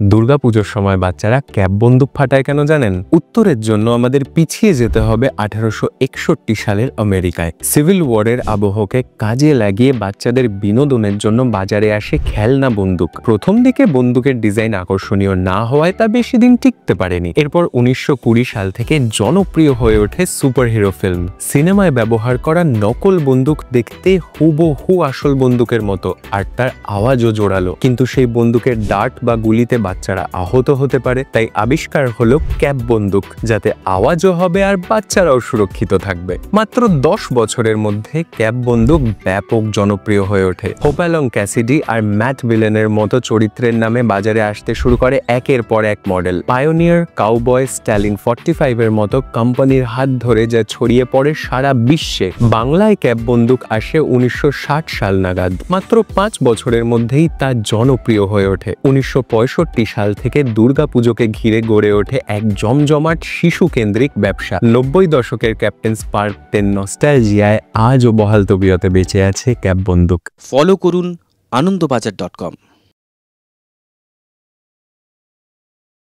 দুর্গাপুজোর সময় বাচ্চারা ক্যাপ বন্দুক ফাটায় কেন জানেন? উত্তরের জন্য আমাদের পিছিয়ে যেতে হবে 1861 সালের আমেরিকায়। সিভিল ওয়ারের আবহকে কাজে লাগিয়ে বাচ্চাদের বিনোদনের জন্য বাজারে আসে খেলনা বন্দুক। প্রথম দিকে বন্দুকের ডিজাইন আকর্ষণীয় না হওয়ায় তা বেশি দিন টিকতে পারেনি। এরপর 1920 সাল থেকে জনপ্রিয় হয়ে ওঠে সুপারহিরো ফিল্ম। সিনেমায় ব্যবহার করা নকল বন্দুক দেখতে হুবহু আসল বন্দুকের মতো, আর তার আওয়াজও জোরালো। কিন্তু সেই বন্দুকের ডার্ট বা গুলিতে বাচ্চারা আহত হতে পারে। তাই আবিষ্কার হলো ক্যাপ বন্দুক, যাতে আওয়াজও হবে আর বাচ্চারাও সুরক্ষিত থাকবে। মাত্র 10 বছরের মধ্যে ক্যাপ বন্দুক ব্যাপক জনপ্রিয় হয়ে ওঠে। হোপালং ক্যাসিডি আর ম্যাট ভিলেনের মতো চরিত্রের নামে বাজারে আসতে শুরু করে একের পর এক মডেল। পায়োনিয়ার, কাউবয়, স্ট্যালিং 45 এর মতো কোম্পানির হাত ধরে যা ছড়িয়ে পড়ে সারা বিশ্বে। বাংলায় ক্যাপ বন্দুক আসে 1960 সাল নাগাদ। মাত্র 5 বছরের মধ্যেই তা জনপ্রিয় হয়ে ওঠে। 1965 সাল থেকে দুর্গাপুজোকে ঘিরে গড়ে ওঠে এক জমজমাট শিশু কেন্দ্রিক ব্যবসা। 90 দশকের ক্যাপ্টেন স্পার্কের নস্টালজিয়ায় আজও বহাল তবিয়তে বেঁচে আছে ক্যাপ বন্দুক। ফলো করুন আনন্দবাজার.com।